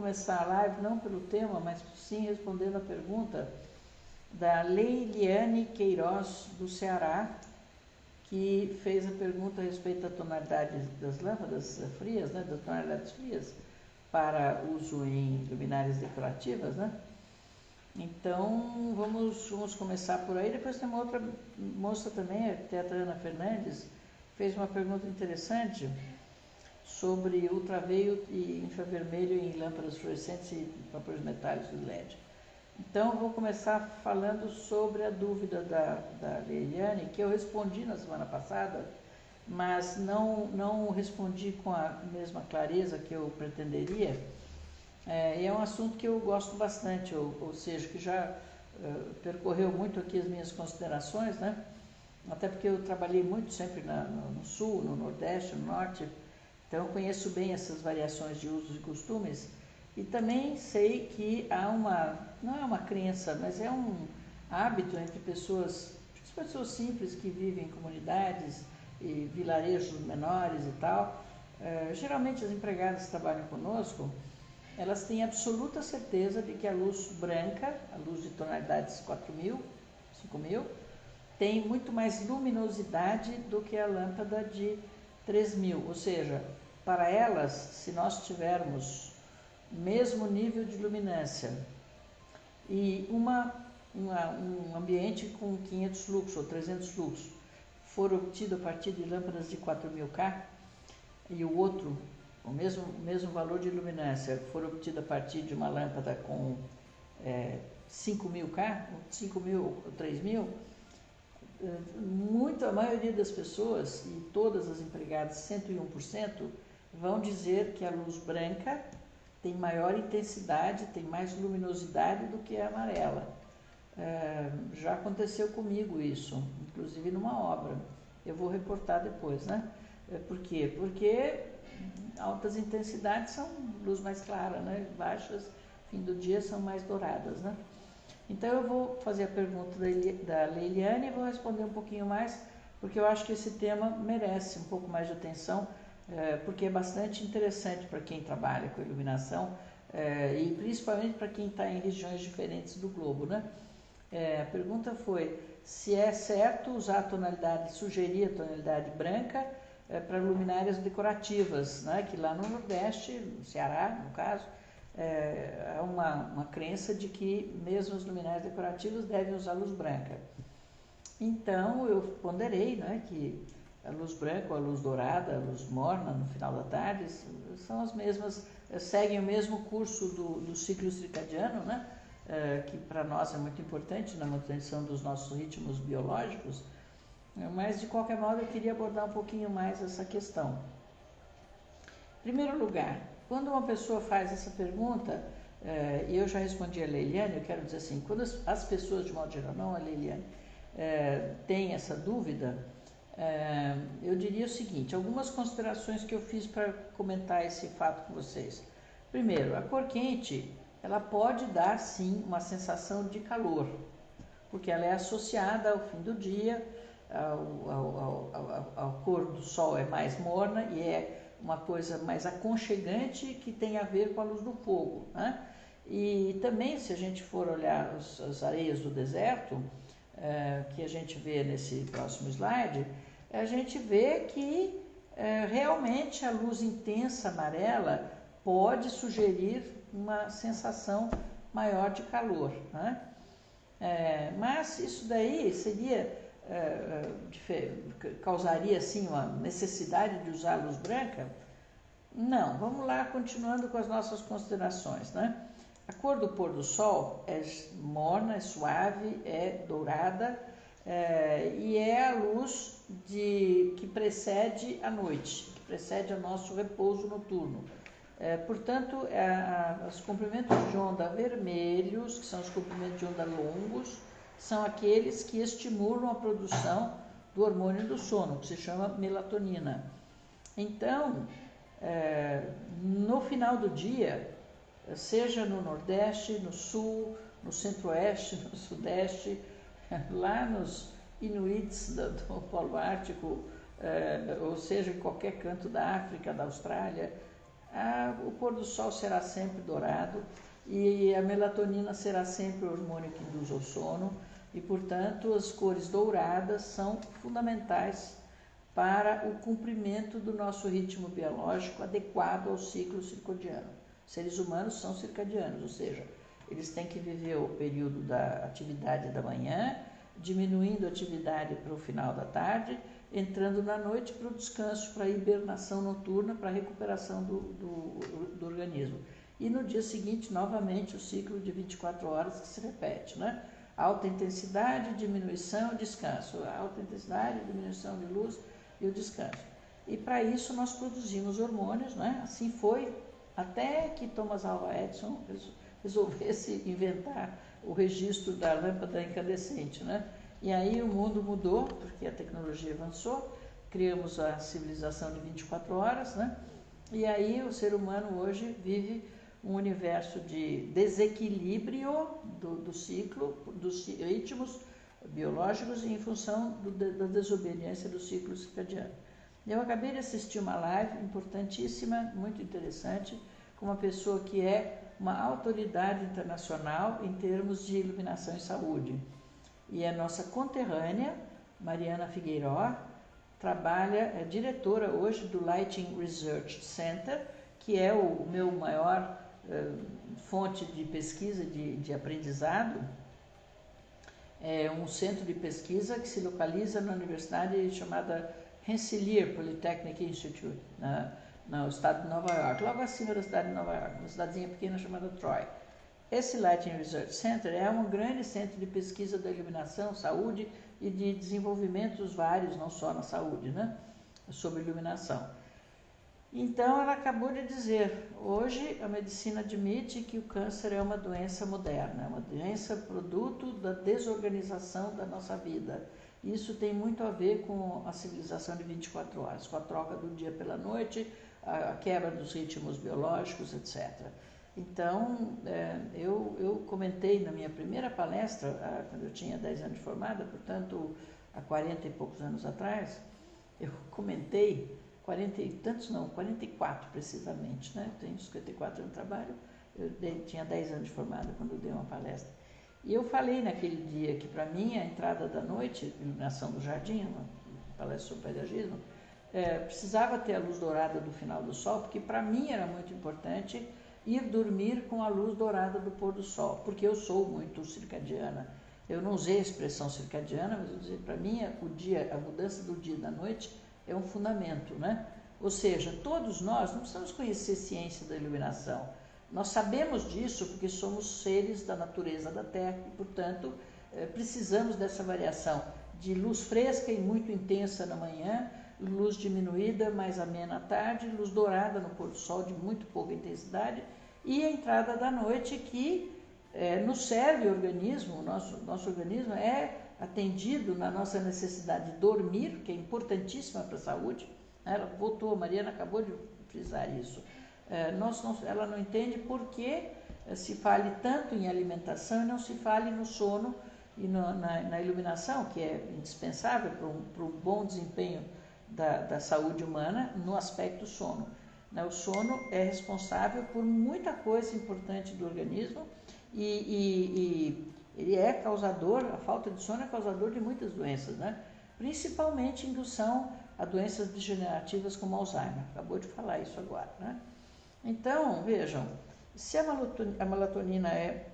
começar a live não pelo tema, mas sim respondendo a pergunta da Leiliane Queiroz, do Ceará, que fez a pergunta a respeito da tonalidade das lâmpadas frias, né, das tonalidades frias, para uso em luminárias decorativas, né? Então, vamos começar por aí. Depois tem uma outra moça também, a arquiteta Ana Fernandes, fez uma pergunta interessante sobre ultraveio e infravermelho em lâmpadas fluorescentes e vapores metálicos LED. Então, eu vou começar falando sobre a dúvida da Leiliane, que eu respondi na semana passada, mas não respondi com a mesma clareza que eu pretenderia. E é um assunto que eu gosto bastante, ou seja, que já percorreu muito aqui as minhas considerações, né? Até porque eu trabalhei muito sempre no Sul, no Nordeste, no Norte, então eu conheço bem essas variações de usos e costumes, e também sei que há não é uma crença, mas é um hábito entre pessoas simples que vivem em comunidades e vilarejos menores e tal. Geralmente as empregadas que trabalham conosco, elas têm absoluta certeza de que a luz branca, a luz de tonalidades 4.000, 5.000, tem muito mais luminosidade do que a lâmpada de 3.000. Ou seja, para elas, se nós tivermos mesmo nível de luminância e um ambiente com 500 lux ou 300 lux for obtido a partir de lâmpadas de 4.000K e o outro, o mesmo valor de luminância, for obtido a partir de uma lâmpada com 5.000K, 5.000 ou 3.000, a maioria das pessoas, e todas as empregadas, 101%, vão dizer que a luz branca tem maior intensidade, tem mais luminosidade do que a amarela. Já aconteceu comigo isso, inclusive numa obra. Eu vou reportar depois, né? Por quê? Porque altas intensidades são luz mais clara, né? Baixas, fim do dia, são mais douradas, né? Então eu vou fazer a pergunta da Leiliane e vou responder um pouquinho mais, porque eu acho que esse tema merece um pouco mais de atenção, porque é bastante interessante para quem trabalha com iluminação e principalmente para quem está em regiões diferentes do globo, né? A pergunta foi se é certo usar a tonalidade, sugerir a tonalidade branca para luminárias decorativas, né? Que lá no Nordeste, no Ceará, no caso, há uma crença de que mesmo as luminárias decorativas devem usar luz branca. Então, eu ponderei, né, que a luz branca, a luz dourada, a luz morna no final da tarde são as mesmas, seguem o mesmo curso do ciclo circadiano, né? Que para nós é muito importante na manutenção dos nossos ritmos biológicos, mas de qualquer modo eu queria abordar um pouquinho mais essa questão. Em primeiro lugar, quando uma pessoa faz essa pergunta, e eu já respondi a Leiliane, eu quero dizer assim, quando as pessoas, de modo geral, não a Leiliane, têm essa dúvida, eu diria o seguinte, algumas considerações que eu fiz para comentar esse fato com vocês. Primeiro, a cor quente, ela pode dar sim uma sensação de calor, porque ela é associada ao fim do dia, a cor do sol é mais morna e é uma coisa mais aconchegante que tem a ver com a luz do fogo, né? E também, se a gente for olhar as areias do deserto, que a gente vê nesse próximo slide, a gente vê que realmente a luz intensa amarela pode sugerir uma sensação maior de calor, né? Mas isso daí causaria assim uma necessidade de usar a luz branca? Não, vamos lá, continuando com as nossas considerações, né? A cor do pôr do sol é morna, é suave, é dourada e é a luz que precede a noite, que precede o nosso repouso noturno. Portanto, os comprimentos de onda vermelhos, que são os comprimentos de onda longos, são aqueles que estimulam a produção do hormônio do sono, que se chama melatonina. Então, no final do dia, seja no Nordeste, no Sul, no Centro-Oeste, no Sudeste, lá nos Inuits do Polo Ártico, ou seja, em qualquer canto da África, da Austrália, o pôr do sol será sempre dourado e a melatonina será sempre o hormônio que induz ao sono e, portanto, as cores douradas são fundamentais para o cumprimento do nosso ritmo biológico adequado ao ciclo circadiano. Seres humanos são circadianos, ou seja, eles têm que viver o período da atividade da manhã, diminuindo a atividade para o final da tarde, entrando na noite para o descanso, para a hibernação noturna, para a recuperação do organismo. E no dia seguinte, novamente, o ciclo de 24 horas que se repete, né? Alta intensidade, diminuição, descanso. Alta intensidade, diminuição de luz e o descanso. E para isso nós produzimos hormônios, né? Assim foi até que Thomas Alva Edison resolvesse inventar o registro da lâmpada incandescente, né? E aí o mundo mudou, porque a tecnologia avançou, criamos a civilização de 24 horas, né? E aí o ser humano hoje vive um universo de desequilíbrio do ciclo, dos ritmos biológicos em função da desobediência do ciclo circadiano. Eu acabei de assistir uma live importantíssima, muito interessante, com uma pessoa que é uma autoridade internacional em termos de iluminação e saúde. E a nossa conterrânea, Mariana Figueiró, é diretora hoje do Lighting Research Center, que é o meu maior fonte de pesquisa, de aprendizado. É um centro de pesquisa que se localiza na universidade chamada Rensselaer Polytechnic Institute, no estado de Nova York, logo acima da cidade de Nova York, uma cidadezinha pequena chamada Troy. Esse Lighting Research Center é um grande centro de pesquisa da iluminação, saúde e de desenvolvimentos vários, não só na saúde, né? Sobre iluminação. Então, ela acabou de dizer, hoje a medicina admite que o câncer é uma doença moderna, é uma doença produto da desorganização da nossa vida. Isso tem muito a ver com a civilização de 24 horas, com a troca do dia pela noite, a quebra dos ritmos biológicos, etc. Então, eu comentei na minha primeira palestra, quando eu tinha 10 anos de formada, portanto, há 40 e poucos anos atrás, eu comentei, 40 e tantos não, 44 precisamente, né? Eu tenho 54 anos de trabalho, tinha 10 anos de formada quando eu dei uma palestra. E eu falei naquele dia que, para mim, a entrada da noite, iluminação do jardim, uma palestra sobre paisagismo, precisava ter a luz dourada do final do sol, porque para mim era muito importante ir dormir com a luz dourada do pôr do sol, porque eu sou muito circadiana. Eu não usei a expressão circadiana, mas eu dizia, para mim, a mudança do dia e da noite é um fundamento, né? Ou seja, todos nós não precisamos conhecer ciência da iluminação. Nós sabemos disso porque somos seres da natureza da Terra e, portanto, precisamos dessa variação de luz fresca e muito intensa na manhã, luz diminuída, mais amena à tarde, luz dourada no pôr do sol de muito pouca intensidade e a entrada da noite que nos serve o organismo, nosso organismo é atendido na nossa necessidade de dormir, que é importantíssima para a saúde. Ela voltou, a Mariana acabou de frisar isso. Ela não entende por que se fale tanto em alimentação e não se fale no sono e na iluminação, que é indispensável para o bom desempenho da saúde humana no aspecto sono. O sono é responsável por muita coisa importante do organismo e ele é causador, a falta de sono é causador de muitas doenças, né? Principalmente indução a doenças degenerativas como Alzheimer. Acabou de falar isso agora, né? Então, vejam, se a melatonina é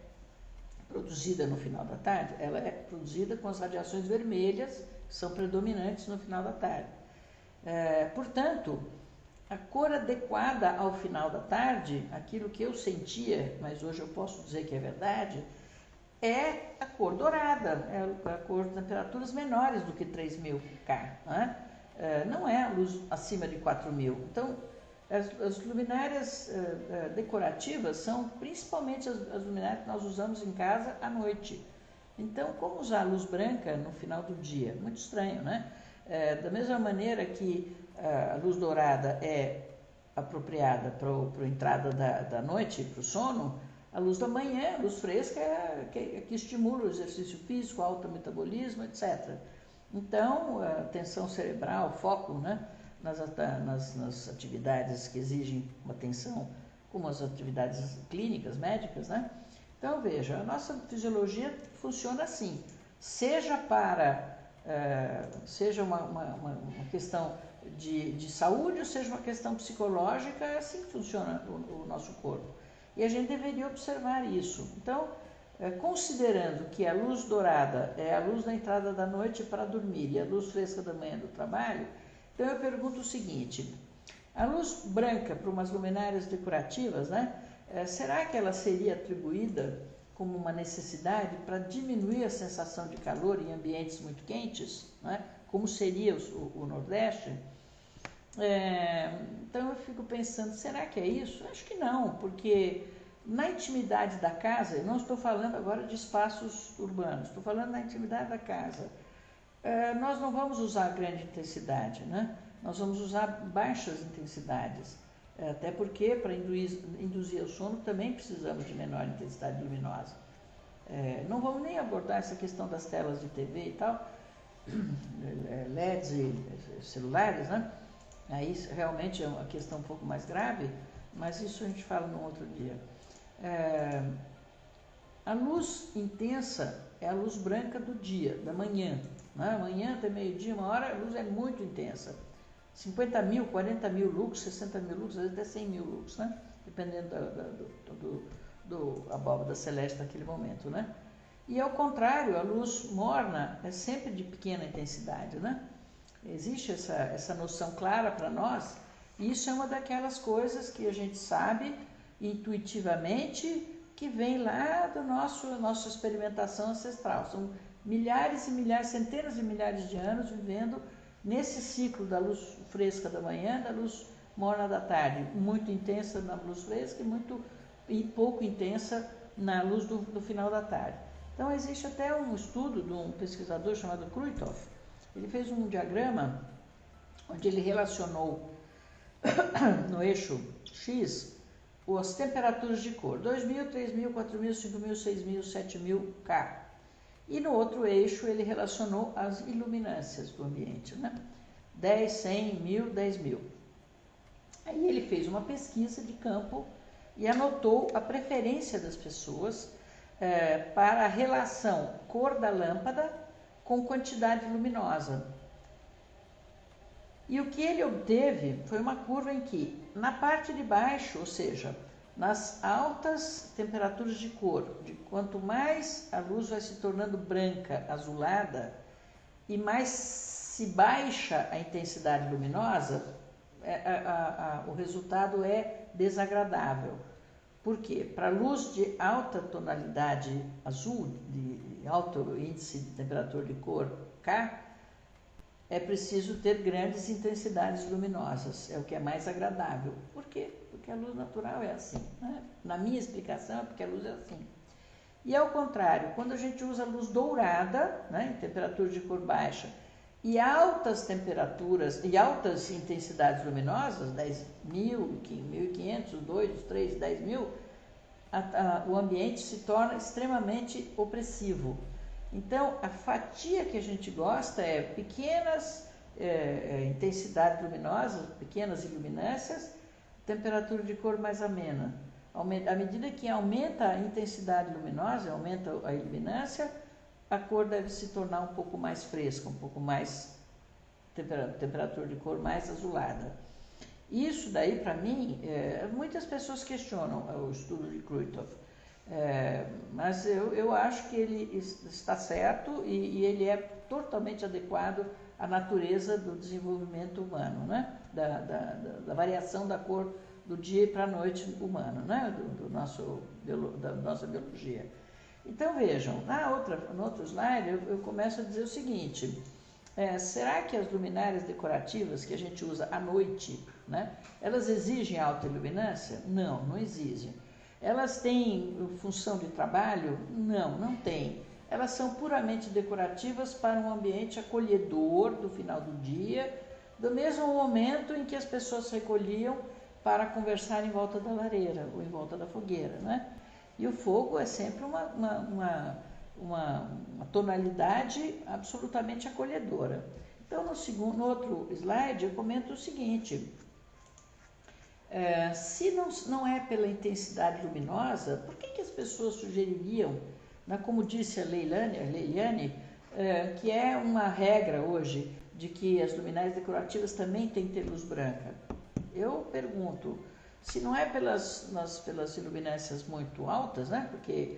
produzida no final da tarde, ela é produzida com as radiações vermelhas, que são predominantes no final da tarde. Portanto, a cor adequada ao final da tarde, aquilo que eu sentia, mas hoje eu posso dizer que é verdade, é a cor dourada, é a cor de temperaturas menores do que 3.000 K, né? Não é a luz acima de 4.000. Então, as luminárias decorativas são principalmente as luminárias que nós usamos em casa à noite. Então, como usar a luz branca no final do dia? Muito estranho, né? Da mesma maneira que a luz dourada é apropriada para a entrada da noite, para o sono, a luz da manhã, a luz fresca, que estimula o exercício físico, o alto metabolismo, etc. Então, a tensão cerebral, foco, né? nas atividades que exigem uma atenção, como as atividades clínicas, médicas, né? Então, veja, a nossa fisiologia funciona assim, seja uma questão de saúde, ou seja uma questão psicológica, é assim que funciona o nosso corpo. E a gente deveria observar isso. Então, considerando que a luz dourada é a luz da entrada da noite para dormir e a luz fresca da manhã do trabalho, então eu pergunto o seguinte: a luz branca para umas luminárias decorativas, né? Será que ela seria atribuída como uma necessidade para diminuir a sensação de calor em ambientes muito quentes, né? Como seria o Nordeste? Então eu fico pensando, será que é isso? Acho que não, porque na intimidade da casa, eu não estou falando agora de espaços urbanos, estou falando na intimidade da casa, nós não vamos usar grande intensidade, né? Nós vamos usar baixas intensidades, até porque para induzir o sono também precisamos de menor intensidade luminosa. Não vamos nem abordar essa questão das telas de TV e tal, LEDs e celulares, né? Aí realmente é uma questão um pouco mais grave, mas isso a gente fala num outro dia. A luz intensa é a luz branca do dia, da manhã, né? Amanhã até meio-dia, uma hora, a luz é muito intensa. 50 mil, 40 mil lux, 60 mil lux, às vezes até 100 mil lux, né? Dependendo do abóbada celeste naquele momento, né? E ao contrário, a luz morna é sempre de pequena intensidade, né? Existe essa noção clara para nós, e isso é uma daquelas coisas que a gente sabe intuitivamente que vem lá da nossa experimentação ancestral. São milhares e milhares, centenas de milhares de anos vivendo nesse ciclo da luz fresca da manhã, da luz morna da tarde, muito intensa na luz fresca e pouco intensa na luz do final da tarde. Então existe até um estudo de um pesquisador chamado Kruithof. Ele fez um diagrama onde ele relacionou no eixo X as temperaturas de cor, 2.000, 3.000, 4.000, 5.000, 6.000, 7.000 K. E no outro eixo ele relacionou as iluminâncias do ambiente, né? 10, 100, 1.000, 10.000. Aí ele fez uma pesquisa de campo e anotou a preferência das pessoas para a relação cor da lâmpada com quantidade luminosa. E o que ele obteve foi uma curva em que, na parte de baixo, ou seja, nas altas temperaturas de cor, de quanto mais a luz vai se tornando branca, azulada, e mais se baixa a intensidade luminosa, o resultado é desagradável. Por quê? Para luz de alta tonalidade azul, de alto índice de temperatura de cor K, é preciso ter grandes intensidades luminosas, é o que é mais agradável. Por quê? Porque a luz natural é assim, né? Na minha explicação é porque a luz é assim. E ao contrário, quando a gente usa luz dourada, né, em temperatura de cor baixa, e altas temperaturas e altas intensidades luminosas, 10.000, 1.500, 2, 3, 10.000, o ambiente se torna extremamente opressivo. Então, a fatia que a gente gosta é pequenas intensidades luminosas, pequenas iluminâncias, temperatura de cor mais amena. À medida que aumenta a intensidade luminosa, aumenta a iluminância, a cor deve se tornar um pouco mais fresca, um pouco mais temperatura de cor mais azulada. Isso daí, para mim, muitas pessoas questionam o estudo de Kruithof, mas eu acho que ele está certo e ele é totalmente adequado à natureza do desenvolvimento humano, né? Da variação da cor do dia para a noite humana, né? Da nossa biologia. Então vejam, no outro slide eu começo a dizer o seguinte: será que as luminárias decorativas que a gente usa à noite, né, elas exigem alta iluminância? Não, não exigem. Elas têm função de trabalho? Não, não têm. Elas são puramente decorativas para um ambiente acolhedor do final do dia, do mesmo momento em que as pessoas se recolhiam para conversar em volta da lareira ou em volta da fogueira, né? E o fogo é sempre uma tonalidade absolutamente acolhedora. Então, no outro slide, eu comento o seguinte: se não é pela intensidade luminosa, por que as pessoas sugeririam, né, como disse a Leiliane, que é uma regra hoje de que as luminárias decorativas também têm que ter luz branca? Eu pergunto, se não é pelas iluminâncias muito altas, né, porque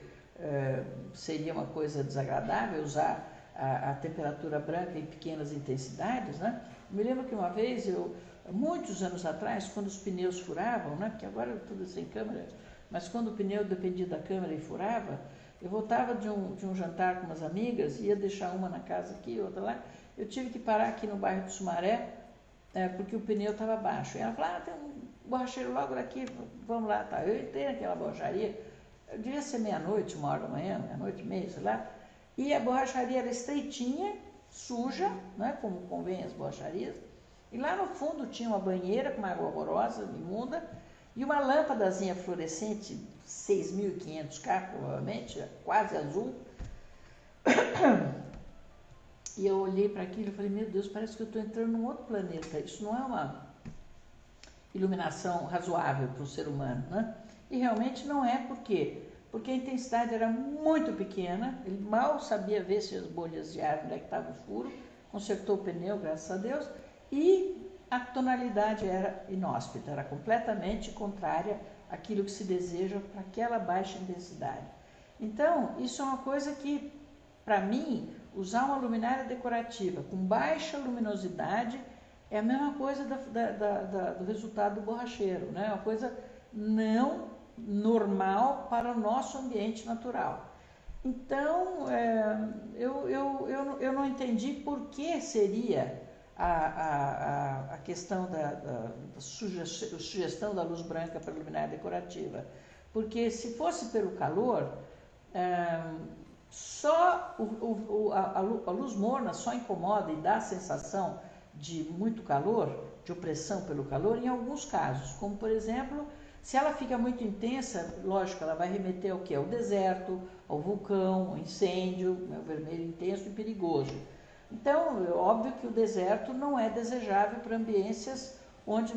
seria uma coisa desagradável usar a temperatura branca em pequenas intensidades, né? Me lembro que uma vez, muitos anos atrás, quando os pneus furavam, né, porque agora tudo sem câmera, mas quando o pneu dependia da câmera e furava, eu voltava de um jantar com umas amigas, ia deixar uma na casa aqui, outra lá, eu tive que parar aqui no bairro do Sumaré, porque o pneu estava baixo. E ela falou, tem um borracheiro logo daqui, vamos lá, tá. Eu entrei naquela borracharia, devia ser meia-noite, 1h da manhã, meia-noite e meia, sei lá, e a borracharia era estreitinha, suja, né, como convém as borracharias, e lá no fundo tinha uma banheira com uma água horrorosa, imunda, e uma lâmpadazinha fluorescente, 6.500K provavelmente, quase azul. E eu olhei para aquilo e falei, meu Deus, parece que eu estou entrando num outro planeta. Isso não é uma iluminação razoável para o ser humano, né? E realmente não é. Por quê? Porque a intensidade era muito pequena, ele mal sabia ver se as bolhas de ar, onde é que estava o furo, consertou o pneu, graças a Deus, e a tonalidade era inóspita, era completamente contrária àquilo que se deseja para aquela baixa intensidade. Então, isso é uma coisa que, para mim, usar uma luminária decorativa com baixa luminosidade é a mesma coisa do resultado do borracheiro, né? É uma coisa não normal para o nosso ambiente natural. Então, eu não entendi por que seria a questão da sugestão da luz branca para a luminária decorativa. Porque se fosse pelo calor, só a luz morna só incomoda e dá a sensação de muito calor, de opressão pelo calor, em alguns casos, como por exemplo, se ela fica muito intensa, lógico, ela vai remeter ao que? Ao deserto, ao vulcão, ao incêndio, ao vermelho intenso e perigoso. Então, é óbvio que o deserto não é desejável para ambiências onde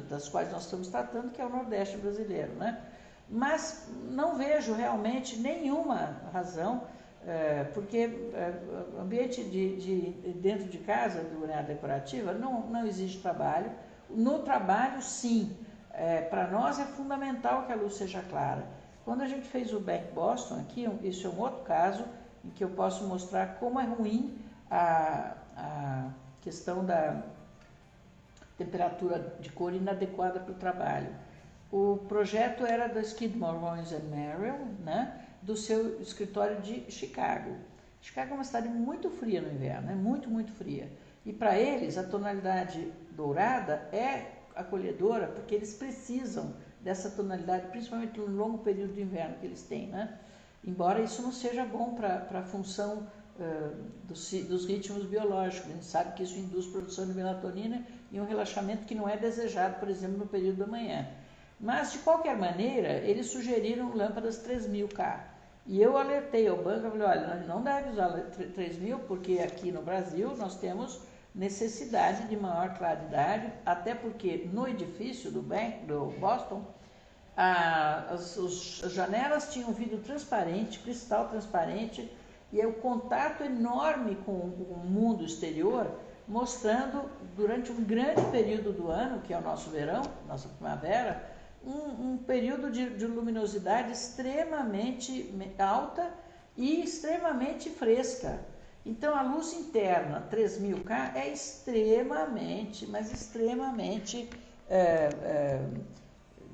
das quais nós estamos tratando, que é o Nordeste brasileiro, né? Mas não vejo realmente nenhuma razão, porque ambiente dentro de casa, de luminária decorativa, não exige trabalho. No trabalho, sim. Para nós é fundamental que a luz seja clara. Quando a gente fez o Bank Boston aqui, isso é um outro caso em que eu posso mostrar como é ruim a questão da temperatura de cor inadequada para o trabalho. O projeto era da Skidmore, Owings & Merrill, né, do seu escritório de Chicago. Chicago é uma cidade muito fria no inverno, muito, muito fria. E para eles, a tonalidade dourada é acolhedora, porque eles precisam dessa tonalidade, principalmente no longo período de inverno que eles têm, né? Embora isso não seja bom para a função dos ritmos biológicos. A gente sabe que isso induz produção de melatonina e um relaxamento que não é desejado, por exemplo, no período da manhã. Mas, de qualquer maneira, eles sugeriram lâmpadas 3000K. E eu alertei ao banco, eu falei, olha, não deve usar 3000, porque aqui no Brasil nós temos necessidade de maior claridade, até porque no edifício do Boston, as janelas tinham vidro transparente, cristal transparente, e o contato enorme com o mundo exterior, mostrando durante um grande período do ano, que é o nosso verão, nossa primavera, um período de luminosidade extremamente alta e extremamente fresca. Então, a luz interna 3000K é extremamente, mas extremamente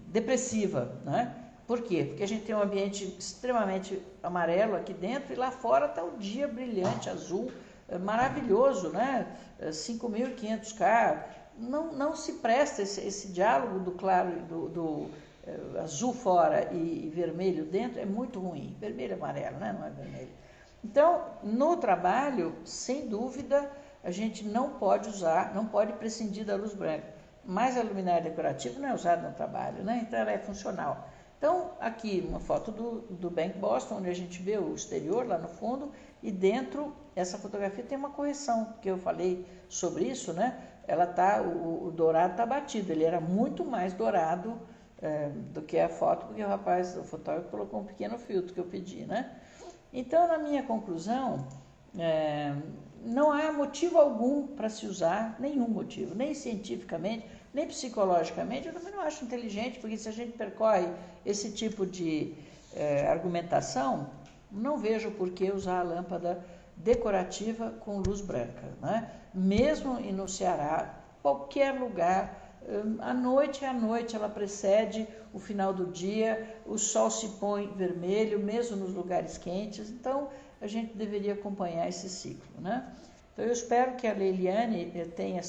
depressiva, né? Por quê? Porque a gente tem um ambiente extremamente amarelo aqui dentro e lá fora está o dia brilhante, azul, maravilhoso, né? 5.500K. Não se presta esse diálogo do claro e do azul fora e vermelho dentro, é muito ruim. Vermelho e amarelo, né? Não é vermelho. Então, no trabalho, sem dúvida, a gente não pode usar, não pode prescindir da luz branca. Mas a luminária decorativa não é usada no trabalho, né? Então ela é funcional. Então, aqui uma foto do Bank Boston, onde a gente vê o exterior lá no fundo, e dentro, essa fotografia tem uma correção, que eu falei sobre isso, né? Ela tá, o dourado está batido, ele era muito mais dourado do que a foto, porque o fotógrafo colocou um pequeno filtro que eu pedi, né? Então, na minha conclusão, não há motivo algum para se usar, nenhum motivo, nem cientificamente, nem psicologicamente. Eu também não acho inteligente, porque se a gente percorre esse tipo de argumentação, não vejo por que usar a lâmpada decorativa com luz branca, né? Mesmo no Ceará, qualquer lugar, à noite ela precede o final do dia, o sol se põe vermelho, mesmo nos lugares quentes, então a gente deveria acompanhar esse ciclo, né? Então eu espero que a Leiliane tenha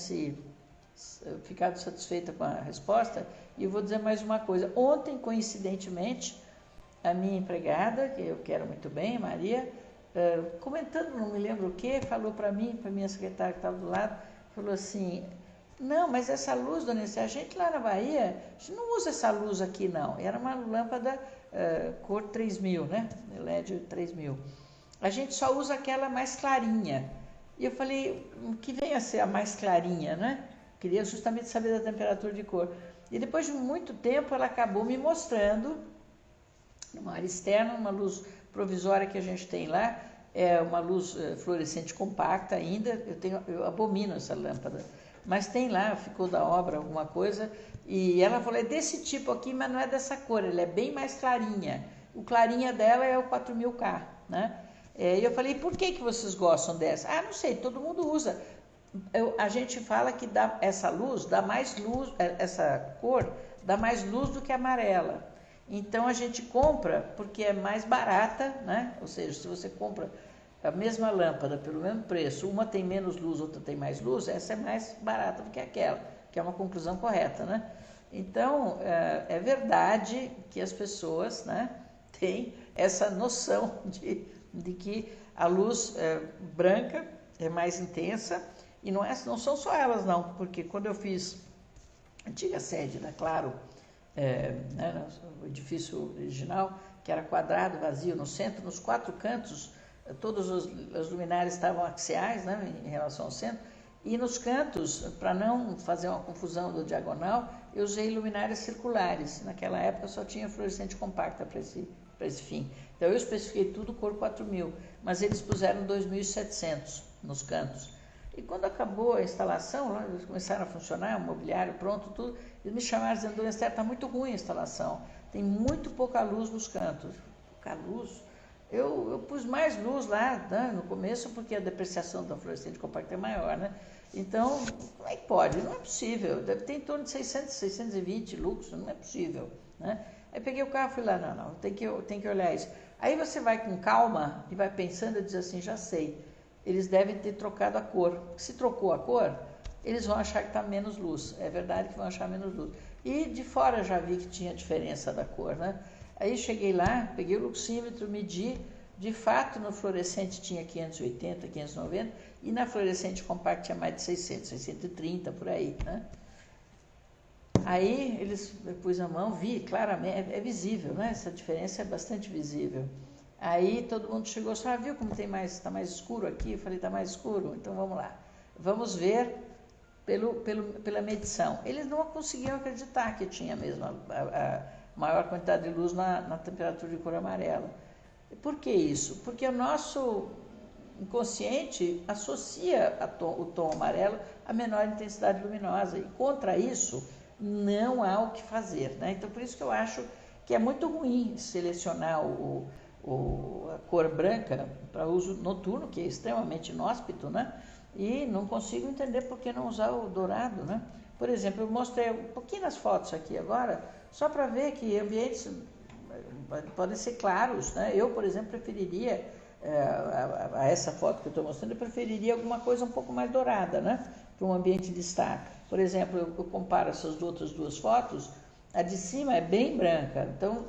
ficado satisfeita com a resposta, e eu vou dizer mais uma coisa. Ontem, coincidentemente, a minha empregada, que eu quero muito bem, Maria, comentando, não me lembro o que, falou para mim, para minha secretária que estava do lado, falou assim: não, mas essa luz, dona Esther, a gente lá na Bahia, a gente não usa essa luz aqui não. Era uma lâmpada cor 3000, né? LED 3000. A gente só usa aquela mais clarinha. E eu falei, o que vem a ser a mais clarinha, né? Queria justamente saber da temperatura de cor. E depois de muito tempo, ela acabou me mostrando, numa área externa, uma luz provisória que a gente tem lá, é uma luz fluorescente compacta ainda. Eu abomino essa lâmpada, mas tem lá, ficou da obra alguma coisa, e ela falou, é desse tipo aqui, mas não é dessa cor, ela é bem mais clarinha. O clarinha dela é o 4000K, né? E eu falei, por que vocês gostam dessa? Ah, não sei, todo mundo usa. A gente fala que essa luz dá mais luz, essa cor dá mais luz do que a amarela. Então a gente compra porque é mais barata, né? Ou seja, se você compra a mesma lâmpada pelo mesmo preço, uma tem menos luz, outra tem mais luz, essa é mais barata do que aquela, que é uma conclusão correta, né? Então, é verdade que as pessoas, né, têm essa noção de que a luz branca é mais intensa, e não são só elas não, porque quando eu fiz a antiga sede da Claro, né, o edifício original, que era quadrado, vazio no centro, nos 4 cantos, todas as luminárias estavam axiais, né, em relação ao centro, e nos cantos, para não fazer uma confusão do diagonal, eu usei luminárias circulares. Naquela época só tinha fluorescente compacta para esse fim. Então eu especifiquei tudo cor 4000, mas eles puseram 2700 nos cantos. E quando acabou a instalação, eles começaram a funcionar, o mobiliário pronto, tudo, eles me chamaram dizendo, dona Esther, está muito ruim a instalação, tem muito pouca luz nos cantos. Pouca luz? Eu pus mais luz lá, né, no começo, porque a depreciação da fluorescente compacta é maior, né? Então, como é que pode? Não é possível. Deve ter em torno de 600, 620 lux, não é possível, né? Aí peguei o carro e fui lá, não, tem que olhar isso. Aí você vai com calma e vai pensando e diz assim, já sei, eles devem ter trocado a cor. Se trocou a cor, eles vão achar que está menos luz. É verdade que vão achar menos luz. E de fora já vi que tinha diferença da cor, né? Aí cheguei lá, peguei o luxímetro, medi, de fato no fluorescente tinha 580, 590, e na fluorescente compacta tinha mais de 600, 630, por aí, né? Aí eu pus a mão, vi claramente, é visível, né? Essa diferença é bastante visível. Aí todo mundo chegou e falou, viu como está mais escuro aqui? Eu falei, está mais escuro? Então vamos lá. Vamos ver pela medição. Eles não conseguiam acreditar que tinha mesmo a maior quantidade de luz na temperatura de cor amarela. Por que isso? Porque o nosso inconsciente associa o tom amarelo à menor intensidade luminosa, e contra isso não há o que fazer, né? Então por isso que eu acho que é muito ruim selecionar a cor branca para uso noturno, que é extremamente inóspito, né? E não consigo entender por que não usar o dourado, né? Por exemplo, eu mostrei pouquinhas fotos aqui agora, só para ver que ambientes podem ser claros, né? Eu, por exemplo, preferiria, a essa foto que eu estou mostrando, eu preferiria alguma coisa um pouco mais dourada, né? Para um ambiente de destaque. Por exemplo, eu comparo essas outras duas fotos, a de cima é bem branca, então,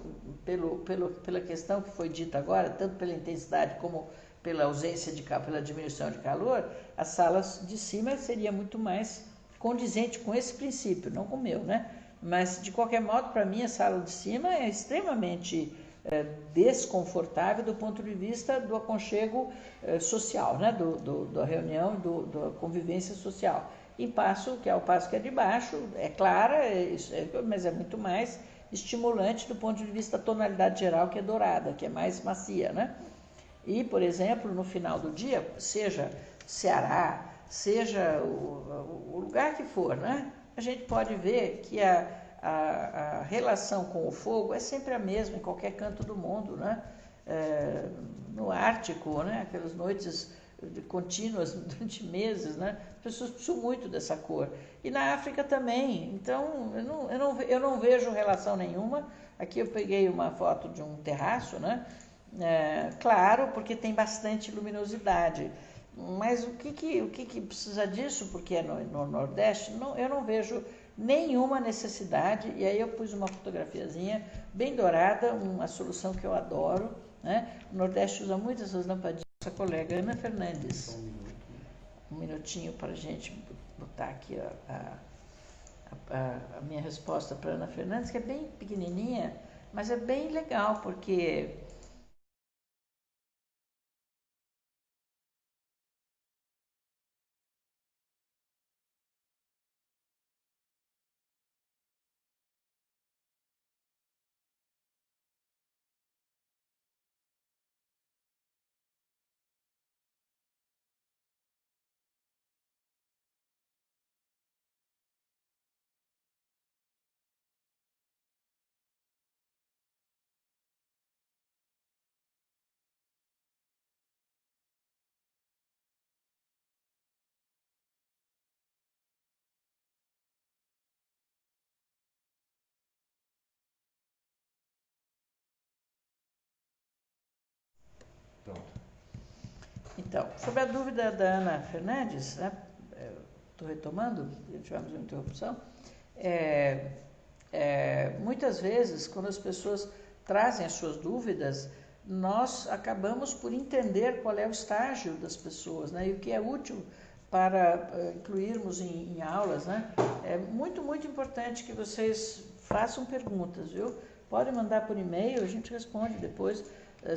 pela questão que foi dita agora, tanto pela intensidade como pela ausência pela diminuição de calor, as salas de cima seria muito mais condizente com esse princípio, não com o meu, né? Mas, de qualquer modo, para mim, a sala de cima é extremamente desconfortável do ponto de vista do aconchego social, né? Da reunião, da convivência social. Em passo, que é o passo que é de baixo, é clara, mas é muito mais estimulante do ponto de vista da tonalidade geral, que é dourada, que é mais macia, né? E, por exemplo, no final do dia, seja Ceará, seja o lugar que for, né? A gente pode ver que a relação com o fogo é sempre a mesma em qualquer canto do mundo, né? No Ártico, né? Aquelas noites contínuas durante meses, né? As pessoas precisam muito dessa cor. E na África também. Então, eu não vejo relação nenhuma. Aqui eu peguei uma foto de um terraço, né? Claro, porque tem bastante luminosidade. Mas o que precisa disso? Porque é no Nordeste, eu não vejo nenhuma necessidade. E aí eu pus uma fotografiazinha bem dourada, uma solução que eu adoro, né? O Nordeste usa muito essas lampadinhas. Nossa colega Ana Fernandes. Um minutinho para a gente botar aqui a minha resposta para Ana Fernandes, que é bem pequenininha, mas é bem legal, porque então, sobre a dúvida da Ana Fernandes, né? Estou retomando, tivemos uma interrupção. Muitas vezes, quando as pessoas trazem as suas dúvidas, nós acabamos por entender qual é o estágio das pessoas, né? E o que é útil para incluirmos em aulas, né? É muito, muito importante que vocês façam perguntas, viu? Podem mandar por e-mail, a gente responde depois,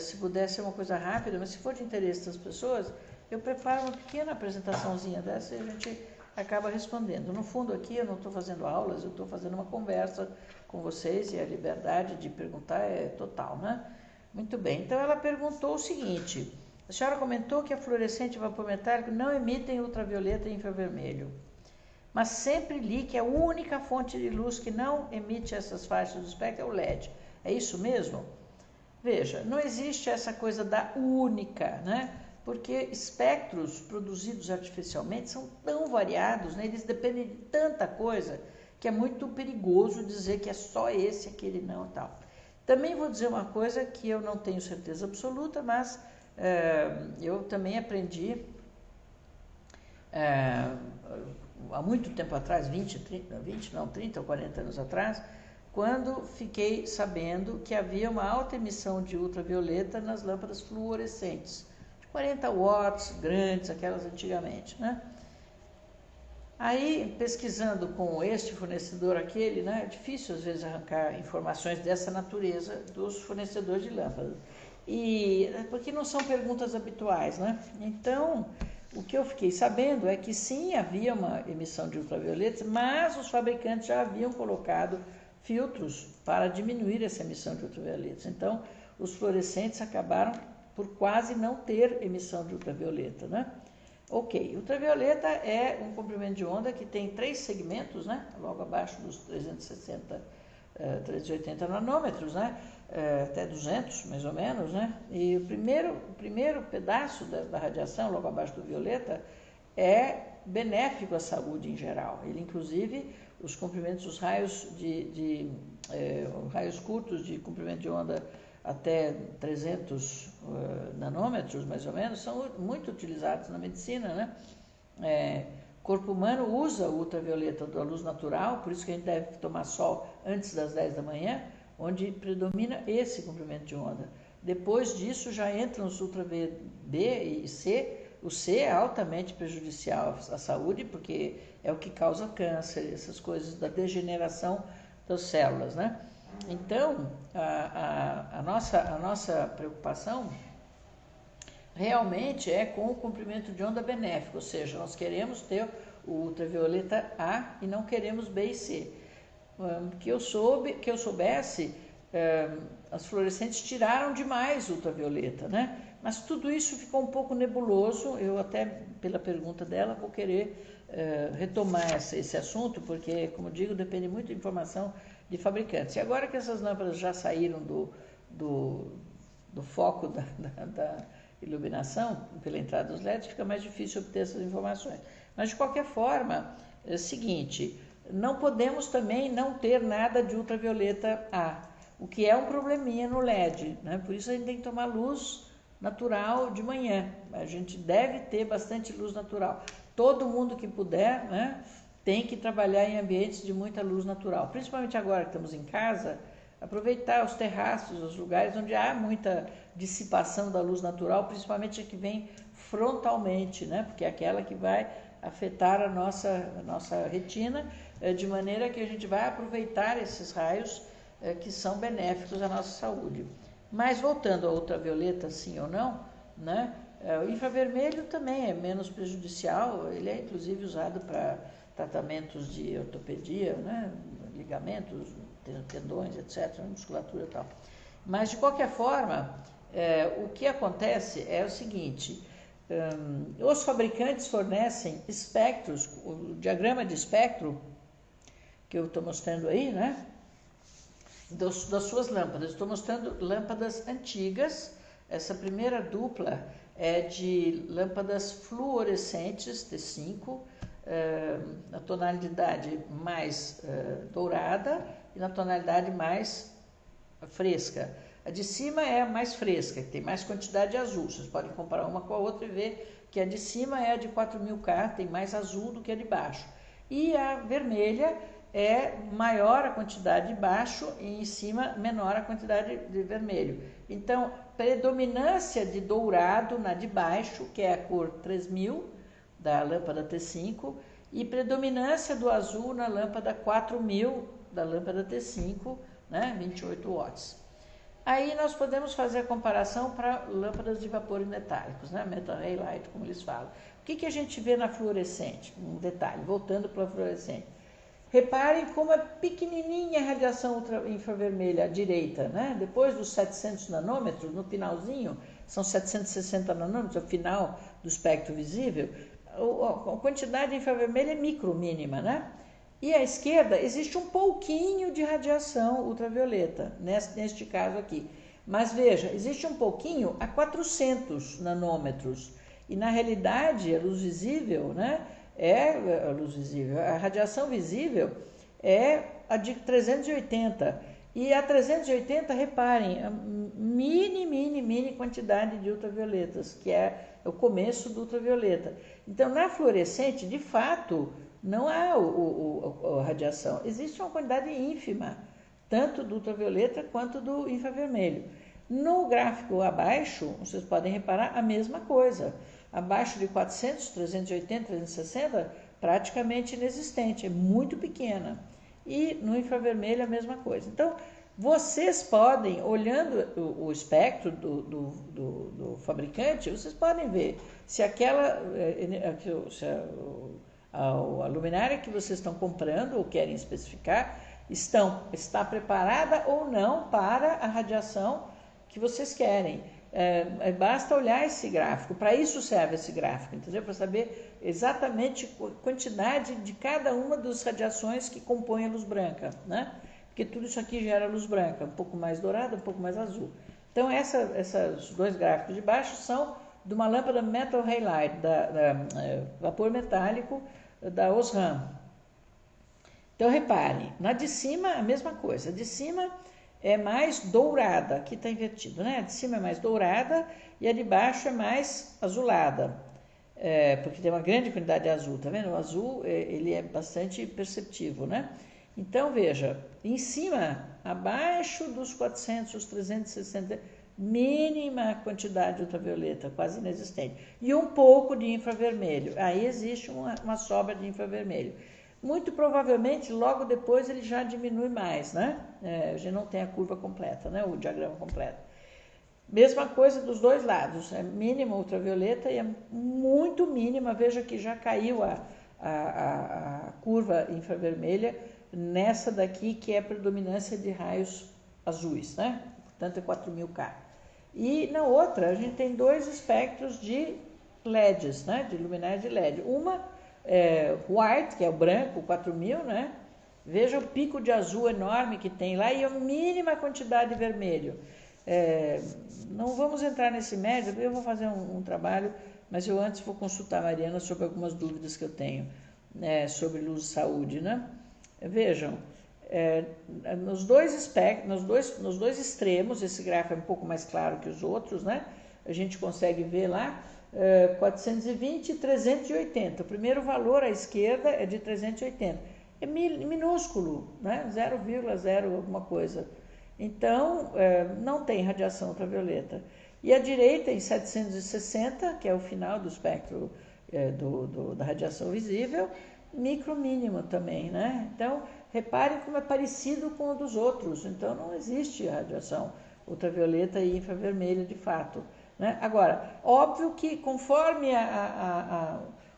se puder ser uma coisa rápida, mas se for de interesse das pessoas, eu preparo uma pequena apresentaçãozinha dessa e a gente acaba respondendo. No fundo aqui eu não estou fazendo aulas, eu estou fazendo uma conversa com vocês e a liberdade de perguntar é total, né? Muito bem, então ela perguntou o seguinte: a senhora comentou que a fluorescente e vapor metálico não emitem ultravioleta e infravermelho, mas sempre li que a única fonte de luz que não emite essas faixas do espectro é o LED. É isso mesmo? Veja, não existe essa coisa da única, né? Porque espectros produzidos artificialmente são tão variados, né? Eles dependem de tanta coisa que é muito perigoso dizer que é só esse, aquele não e tal. Também vou dizer uma coisa que eu não tenho certeza absoluta, mas eu também aprendi há muito tempo atrás, 30 ou 40 anos atrás, quando fiquei sabendo que havia uma alta emissão de ultravioleta nas lâmpadas fluorescentes, de 40 watts, grandes, aquelas antigamente, né? Aí, pesquisando com este fornecedor, aquele, né, é difícil às vezes arrancar informações dessa natureza dos fornecedores de lâmpadas. Porque não são perguntas habituais, né? Então, o que eu fiquei sabendo é que sim, havia uma emissão de ultravioletas, mas os fabricantes já haviam colocado filtros para diminuir essa emissão de ultravioletas. Então, os fluorescentes acabaram por quase não ter emissão de ultravioleta, né? Ok, ultravioleta é um comprimento de onda que tem 3 segmentos, né? Logo abaixo dos 380 nanômetros, né? Até 200, mais ou menos, né? E o primeiro pedaço da radiação, logo abaixo do violeta, é benéfico à saúde em geral. Ele, inclusive, os comprimentos, os raios raios curtos de comprimento de onda até 300 nanômetros, mais ou menos, são muito utilizados na medicina, né? O corpo humano usa o ultravioleta da luz natural, por isso que a gente deve tomar sol antes das 10 da manhã, onde predomina esse comprimento de onda. Depois disso já entram os ultra B e C. O C é altamente prejudicial à saúde, porque é o que causa câncer, essas coisas da degeneração das células, né? Então, a nossa preocupação realmente é com o comprimento de onda benéfico, ou seja, nós queremos ter o ultravioleta A e não queremos B e C. Que eu soubesse, as fluorescentes tiraram demais o ultravioleta, né? Mas tudo isso ficou um pouco nebuloso. Eu até, pela pergunta dela, vou querer retomar esse assunto, porque, como digo, depende muito de informação de fabricantes. E agora que essas lâmpadas já saíram do foco da iluminação, pela entrada dos LEDs, fica mais difícil obter essas informações. Mas, de qualquer forma, é o seguinte, não podemos também não ter nada de ultravioleta A, o que é um probleminha no LED, né? Por isso a gente tem que tomar luz natural de manhã. A gente deve ter bastante luz natural. Todo mundo que puder, né, tem que trabalhar em ambientes de muita luz natural. Principalmente agora que estamos em casa, aproveitar os terraços, os lugares onde há muita dissipação da luz natural, principalmente a que vem frontalmente, né, porque é aquela que vai afetar a nossa retina, de maneira que a gente vai aproveitar esses raios que são benéficos à nossa saúde. Mas voltando ao ultravioleta, sim ou não, né? O infravermelho também é menos prejudicial, ele é inclusive usado para tratamentos de ortopedia, né? Ligamentos, tendões, etc., musculatura e tal. Mas, de qualquer forma, o que acontece é o seguinte, os fabricantes fornecem espectros, o diagrama de espectro que eu estou mostrando aí, né? Das suas lâmpadas. Estou mostrando lâmpadas antigas. Essa primeira dupla é de lâmpadas fluorescentes T5, na tonalidade mais dourada e na tonalidade mais fresca. A de cima é a mais fresca, que tem mais quantidade de azul. Vocês podem comparar uma com a outra e ver que a de cima é a de 4000K, tem mais azul do que a de baixo. E a vermelha é maior a quantidade de baixo e em cima menor a quantidade de vermelho. Então, predominância de dourado na de baixo, que é a cor 3000 da lâmpada T5, e predominância do azul na lâmpada 4000 da lâmpada T5, né, 28 watts. Aí nós podemos fazer a comparação para lâmpadas de vapores metálicos, né, metal halide, como eles falam. O que a gente vê na fluorescente? Um detalhe, voltando para a fluorescente. Reparem como é pequenininha a radiação infravermelha à direita, né? Depois dos 700 nanômetros, no finalzinho, são 760 nanômetros, é o final do espectro visível, a quantidade infravermelha é mínima, né? E à esquerda existe um pouquinho de radiação ultravioleta, neste caso aqui. Mas veja, existe um pouquinho a 400 nanômetros. E na realidade, a luz visível, né? A radiação visível é a de 380. E a 380, reparem, a mini quantidade de ultravioletas, que é o começo do ultravioleta. Então, na fluorescente, de fato, não há a radiação. Existe uma quantidade ínfima, tanto do ultravioleta quanto do infravermelho. No gráfico abaixo, vocês podem reparar a mesma coisa. Abaixo de 400, 380, 360, praticamente inexistente, é muito pequena. E no infravermelho a mesma coisa. Então, vocês podem, olhando o espectro do fabricante, vocês podem ver se a luminária que vocês estão comprando ou querem especificar está preparada ou não para a radiação que vocês querem. Basta olhar esse gráfico, para isso serve esse gráfico, entendeu? Para saber exatamente a quantidade de cada uma das radiações que compõem a luz branca, né? Porque tudo isso aqui gera luz branca, um pouco mais dourada, um pouco mais azul. Então, esses dois gráficos de baixo são de uma lâmpada metal halide, vapor metálico da Osram. Então, reparem, na de cima a mesma coisa, a de cima é mais dourada, aqui está invertido, né? A de cima é mais dourada e a de baixo é mais azulada, porque tem uma grande quantidade de azul, tá vendo? O azul, ele é bastante perceptível, né? Então, veja, em cima, abaixo dos 400, os 360, mínima quantidade de ultravioleta, quase inexistente, e um pouco de infravermelho, aí existe uma sobra de infravermelho. Muito provavelmente, logo depois, ele já diminui mais, né? A gente não tem a curva completa, né? O diagrama completo. Mesma coisa dos dois lados, é mínima ultravioleta e é muito mínima. Veja que já caiu a curva infravermelha nessa daqui, que é a predominância de raios azuis, né? Portanto, é 4000K. E na outra, a gente tem dois espectros de LEDs, né? De luminárias de LED. Uma é white, que é o branco, 4000, né? Veja o pico de azul enorme que tem lá e a mínima quantidade de vermelho. Não vamos entrar nesse mérito, eu vou fazer um trabalho, mas eu antes vou consultar a Mariana sobre algumas dúvidas que eu tenho sobre luz e saúde, né? Vejam, nos dois espectros, nos dois extremos, esse gráfico é um pouco mais claro que os outros, né? A gente consegue ver lá 420 e 380. O primeiro valor à esquerda é de 380. É minúsculo, né? 0,0 alguma coisa. Então, não tem radiação ultravioleta. E a direita, em 760, que é o final do espectro da radiação visível, micromínimo também, né? Então, reparem como é parecido com o dos outros. Então, não existe radiação ultravioleta e infravermelha de fato, né? Agora, óbvio que conforme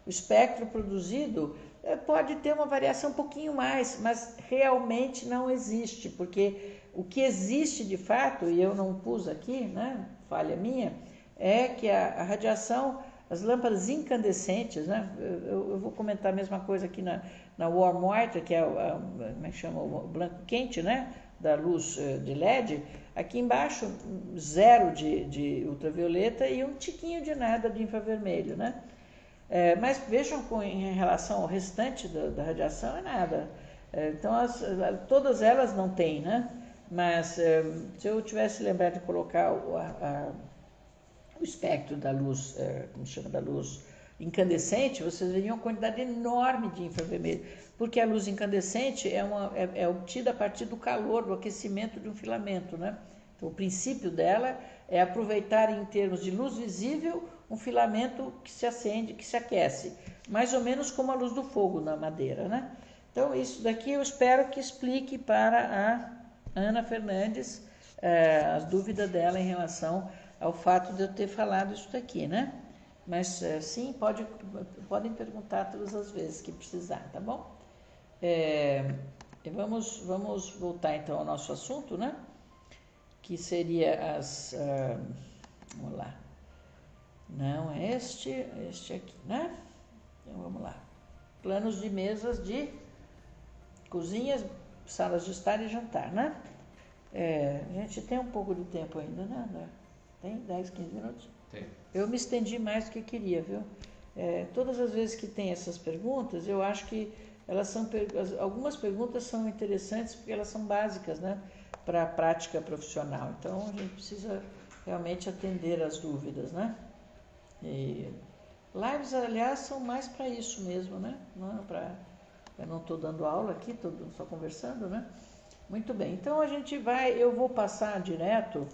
o espectro produzido, pode ter uma variação um pouquinho mais, mas realmente não existe, porque o que existe de fato, e eu não pus aqui, né, falha minha, é que a radiação, as lâmpadas incandescentes, né, eu vou comentar a mesma coisa aqui na warm white, que é como é que chama, o branco quente, né, da luz de LED, aqui embaixo 0 de ultravioleta e um tiquinho de nada de infravermelho, né? Mas vejam em relação ao restante da radiação é nada. Então todas elas não têm, né? Mas se eu tivesse lembrado de colocar o espectro da luz, como se chama, da luz incandescente, vocês veriam uma quantidade enorme de infravermelho, porque a luz incandescente é obtida a partir do calor, do aquecimento de um filamento, né? Então, o princípio dela é aproveitar em termos de luz visível um filamento que se acende, que se aquece, mais ou menos como a luz do fogo na madeira, né? Então, isso daqui eu espero que explique para a Ana Fernandes as dúvidas dela em relação ao fato de eu ter falado isso daqui, né? Mas sim, podem perguntar todas as vezes que precisar, tá bom? Vamos voltar então ao nosso assunto, né? Que seria vamos lá. Não é este aqui, né? Então vamos lá. Planos de mesas de cozinhas, salas de estar e jantar, né? A gente tem um pouco de tempo ainda, né? Tem 10, 15 minutos? Tem. Eu me estendi mais do que queria, viu? Todas as vezes que tem essas perguntas, eu acho que algumas perguntas são interessantes porque elas são básicas, né? Para a prática profissional. Então, a gente precisa realmente atender as dúvidas, né? E lives, aliás, são mais para isso mesmo, né? Eu não estou dando aula aqui, estou só conversando, né? Muito bem, então eu vou passar direto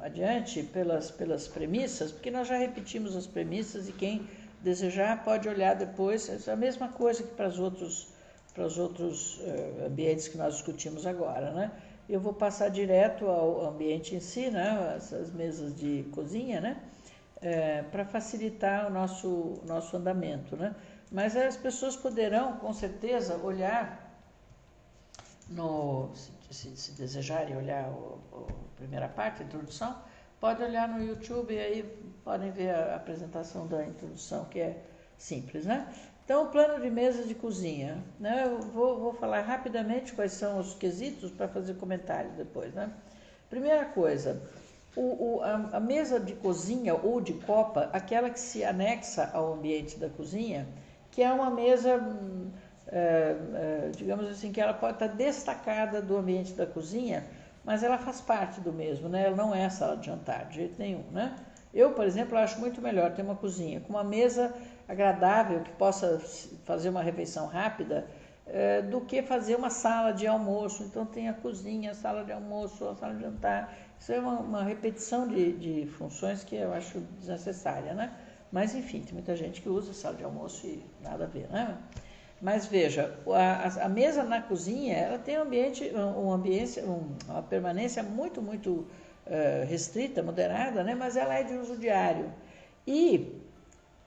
adiante pelas premissas, porque nós já repetimos as premissas e quem desejar pode olhar depois, é a mesma coisa que para os outros ambientes que nós discutimos agora, né? Eu vou passar direto ao ambiente em si, né? Essas mesas de cozinha, né? Para facilitar o nosso andamento, né? Mas as pessoas poderão, com certeza, olhar se desejarem olhar a primeira parte, a introdução, pode olhar no YouTube e aí podem ver a apresentação da introdução, que é simples, né? Então, o plano de mesa de cozinha, né? Eu vou falar rapidamente quais são os quesitos para fazer comentário depois, né? Primeira coisa, a mesa de cozinha ou de copa, aquela que se anexa ao ambiente da cozinha, que é uma mesa, digamos assim, que ela pode estar destacada do ambiente da cozinha, mas ela faz parte do mesmo, né? Ela não é sala de jantar, de jeito nenhum, né? Eu, por exemplo, acho muito melhor ter uma cozinha com uma mesa agradável, que possa fazer uma refeição rápida, do que fazer uma sala de almoço. Então tem a cozinha, a sala de almoço, a sala de jantar. Isso é uma repetição de funções que eu acho desnecessária, né? Mas enfim, tem muita gente que usa sala de almoço e nada a ver, né? Mas veja, a mesa na cozinha, ela tem uma permanência muito restrita, moderada, né? Mas ela é de uso diário. E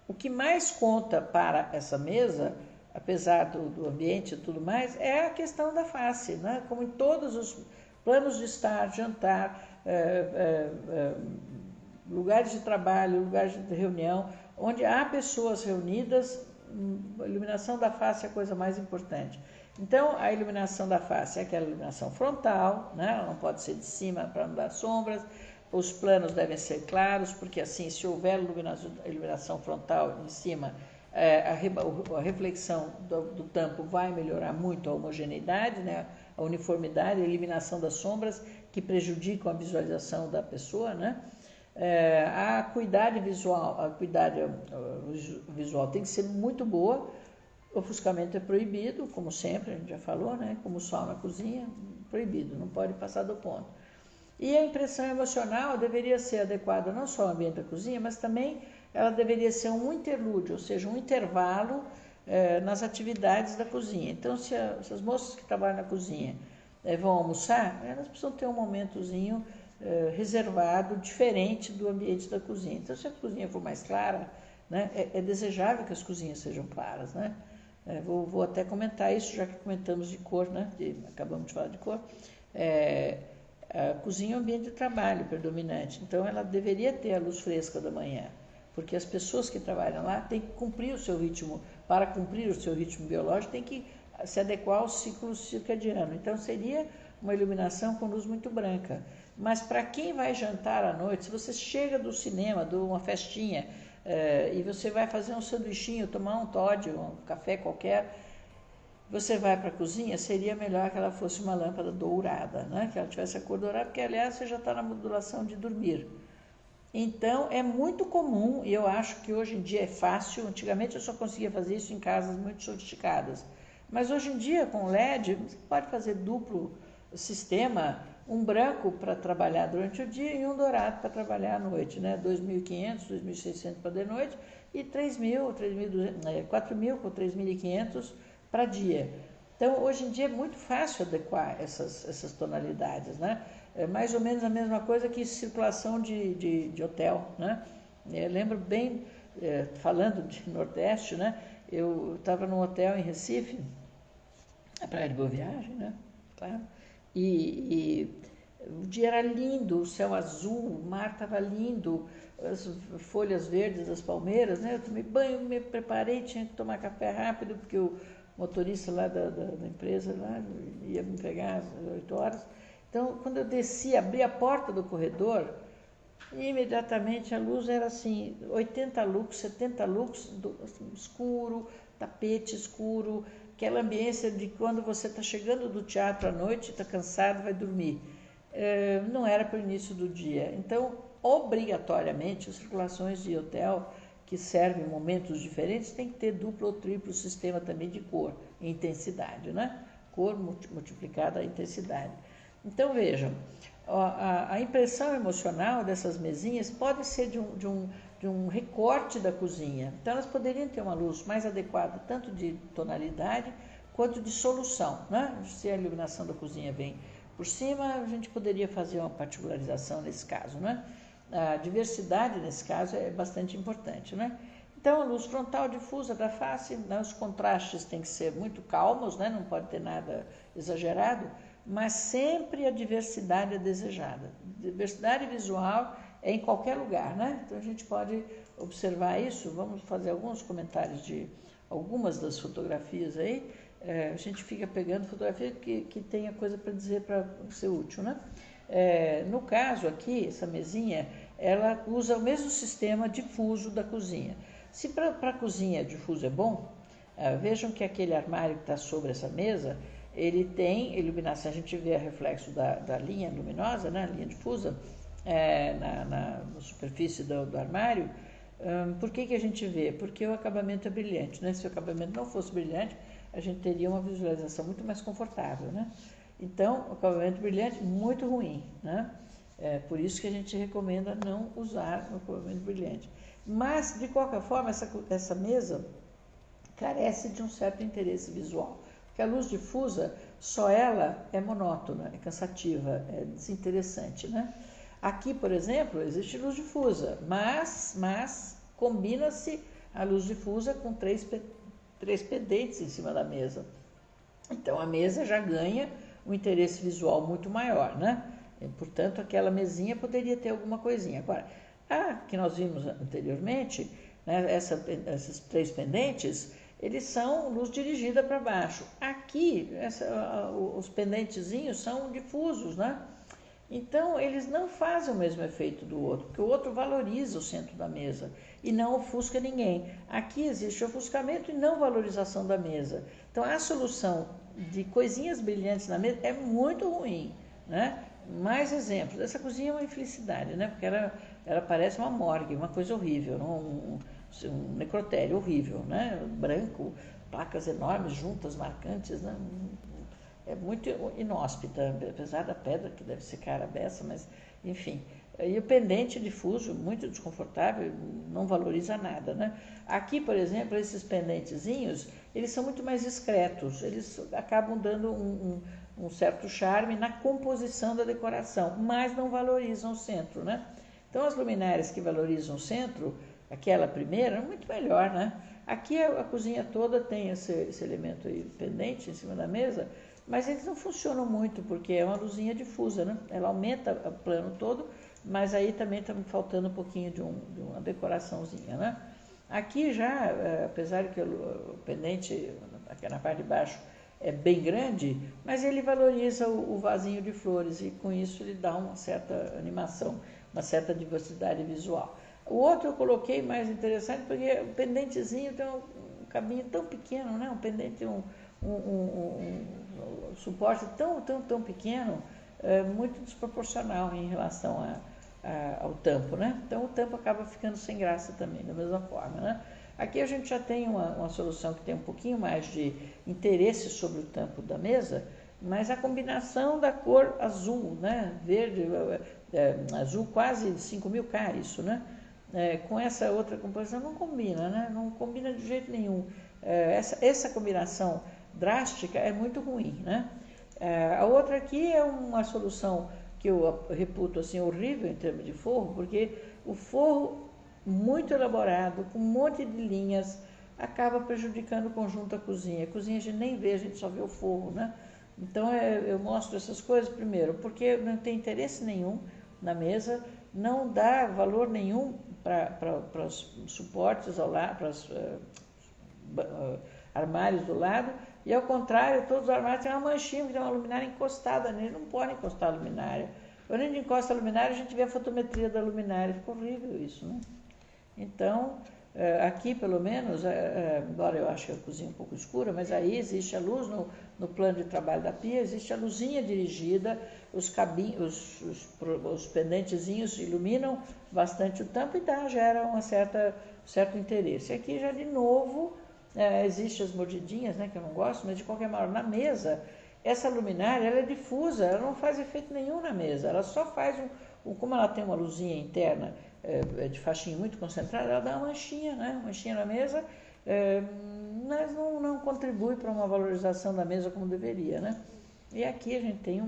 o que mais conta para essa mesa, apesar do ambiente e tudo mais, é a questão da face, né? Como em todos os planos de estar, jantar, lugares de trabalho, lugares de reunião, onde há pessoas reunidas, a iluminação da face é a coisa mais importante. Então, a iluminação da face é aquela iluminação frontal, né? Ela não pode ser de cima para não dar sombras. Os planos devem ser claros, porque assim, se houver iluminação frontal em cima, a reflexão do tampo vai melhorar muito a homogeneidade, né? A uniformidade, a eliminação das sombras que prejudicam a visualização da pessoa, né? A acuidade visual, visual tem que ser muito boa. O ofuscamento é proibido, como sempre, a gente já falou, né? Como o sol na cozinha, proibido, não pode passar do ponto. E a impressão emocional deveria ser adequada não só ao ambiente da cozinha, mas também ela deveria ser um interlúdio, ou seja, um intervalo nas atividades da cozinha. Então, se as moças que trabalham na cozinha vão almoçar, elas precisam ter um momentozinho reservado, diferente do ambiente da cozinha. Então, se a cozinha for mais clara, né, é desejável que as cozinhas sejam claras, né? Vou até comentar isso, já que comentamos de cor, né? Acabamos de falar de cor. A cozinha é um ambiente de trabalho predominante, então ela deveria ter a luz fresca da manhã, porque as pessoas que trabalham lá têm que cumprir o seu ritmo, para cumprir o seu ritmo biológico, tem que se adequar ao ciclo circadiano. Então, seria uma iluminação com luz muito branca. Mas para quem vai jantar à noite, se você chega do cinema, de uma festinha, e você vai fazer um sanduichinho, tomar um Toddy, um café qualquer, você vai para a cozinha, seria melhor que ela fosse uma lâmpada dourada, né? Que ela tivesse a cor dourada, porque, aliás, você já está na modulação de dormir. Então, é muito comum, e eu acho que hoje em dia é fácil. Antigamente eu só conseguia fazer isso em casas muito sofisticadas. Mas hoje em dia, com LED, você pode fazer duplo sistema, um branco para trabalhar durante o dia e um dourado para trabalhar à noite, né? 2.500, 2.600 para de noite e 3.000, 4.000 com 3.500 para dia. Então, hoje em dia é muito fácil adequar essas tonalidades, né? É mais ou menos a mesma coisa que circulação de hotel, né? Eu lembro bem, falando de Nordeste, né? Eu estava num hotel em Recife, a Praia de Boa Viagem, né? Claro. E o dia era lindo, o céu azul, o mar estava lindo, as folhas verdes das palmeiras, né? Eu tomei banho, me preparei, tinha que tomar café rápido, porque o motorista lá da empresa lá ia me pegar às 8 horas. Então, quando eu desci, abri a porta do corredor, imediatamente a luz era assim, 80 lux, 70 lux, assim, escuro, tapete escuro, aquela ambiência de quando você está chegando do teatro à noite, está cansado, vai dormir. Não era para o início do dia. Então, obrigatoriamente, as circulações de hotel que servem momentos diferentes tem que ter duplo ou triplo sistema também de cor e intensidade, né? Cor multiplicada a intensidade. Então, vejam, a impressão emocional dessas mesinhas pode ser de um recorte da cozinha. Então, elas poderiam ter uma luz mais adequada, tanto de tonalidade quanto de solução, né? Se a iluminação da cozinha vem por cima, a gente poderia fazer uma particularização nesse caso, né? A diversidade, nesse caso, é bastante importante, né? Então, a luz frontal difusa da face, né? Os contrastes têm que ser muito calmos, né? Não pode ter nada exagerado, mas sempre a diversidade é desejada. Diversidade visual é em qualquer lugar, né? Então, a gente pode observar isso. Vamos fazer alguns comentários de algumas das fotografias aí. A gente fica pegando fotografia que tenha coisa para dizer, para ser útil, né? No caso aqui, essa mesinha, ela usa o mesmo sistema difuso da cozinha. Se para a cozinha difuso é bom, vejam que aquele armário que está sobre essa mesa, ele tem iluminação, a gente vê o reflexo da linha luminosa, né, a linha difusa, na superfície do armário. Por que a gente vê? Porque o acabamento é brilhante, né? Se o acabamento não fosse brilhante, a gente teria uma visualização muito mais confortável, né? Então, o acabamento brilhante, muito ruim, né? Por isso que a gente recomenda não usar o acabamento brilhante. Mas, de qualquer forma, essa mesa carece de um certo interesse visual. Porque a luz difusa, só ela é monótona, é cansativa, é desinteressante, né? Aqui, por exemplo, existe luz difusa, mas combina-se a luz difusa com três pendentes em cima da mesa. Então a mesa já ganha um interesse visual muito maior, né? E, portanto, aquela mesinha poderia ter alguma coisinha. Agora, a que nós vimos anteriormente, né, esses três pendentes, eles são luz dirigida para baixo. Aqui, os pendentezinhos são difusos, né? Então, eles não fazem o mesmo efeito do outro, porque o outro valoriza o centro da mesa e não ofusca ninguém. Aqui existe ofuscamento e não valorização da mesa. Então, a solução de coisinhas brilhantes na mesa é muito ruim, né? Mais exemplos. Essa cozinha é uma infelicidade, né? Porque ela parece uma morgue, uma coisa horrível, um necrotério horrível, né? Branco, placas enormes, juntas, marcantes, né? É muito inóspita, apesar da pedra, que deve ser cara beça, mas enfim. E o pendente difuso, muito desconfortável, não valoriza nada, né? Aqui, por exemplo, esses pendentezinhos, eles são muito mais discretos, eles acabam dando um certo charme na composição da decoração, mas não valorizam o centro, né? Então, as luminárias que valorizam o centro, aquela primeira, é muito melhor, né? Aqui a cozinha toda tem esse elemento aí pendente em cima da mesa, mas eles não funcionam muito, porque é uma luzinha difusa, né? Ela aumenta o plano todo, mas aí também está faltando um pouquinho de uma decoraçãozinha, né? Aqui já, apesar de que o pendente, aqui na parte de baixo, é bem grande, mas ele valoriza o vasinho de flores e com isso ele dá uma certa animação, uma certa diversidade visual. O outro eu coloquei mais interessante porque o pendentezinho tem um cabinho tão pequeno, né? Um pendente, um suporte tão pequeno, muito desproporcional em relação ao tampo, né? Então o tampo acaba ficando sem graça também, da mesma forma, né? Aqui a gente já tem uma solução que tem um pouquinho mais de interesse sobre o tampo da mesa, mas a combinação da cor azul, né? Verde, azul quase 5.000K, isso, né? Com essa outra composição não combina, né? Não combina de jeito nenhum. Essa combinação drástica é muito ruim, né? A outra aqui é uma solução que eu reputo assim horrível em termos de forro, porque o forro muito elaborado, com um monte de linhas, acaba prejudicando o conjunto da cozinha. A cozinha a gente nem vê, a gente só vê o forro, né? Então eu mostro essas coisas primeiro, porque não tem interesse nenhum na mesa, não dá valor nenhum para os suportes ao lado, para os armários do lado, e ao contrário, todos os armários têm uma manchinha, que tem uma luminária encostada nele, não pode encostar a luminária. Quando a gente encosta a luminária, a gente vê a fotometria da luminária, ficou horrível isso, né? Então, aqui pelo menos, embora eu ache a cozinha um pouco escura, mas aí existe a luz no plano de trabalho da pia, existe a luzinha dirigida, os pendentezinhos iluminam bastante o tampo e gera certo interesse. Aqui já de novo existem as mordidinhas, né, que eu não gosto, mas de qualquer maneira, na mesa, essa luminária ela é difusa, ela não faz efeito nenhum na mesa, ela só faz como ela tem uma luzinha interna de faixinha muito concentrada, ela dá uma manchinha, né, uma manchinha na mesa, mas não contribui para uma valorização da mesa como deveria, né? E aqui a gente tem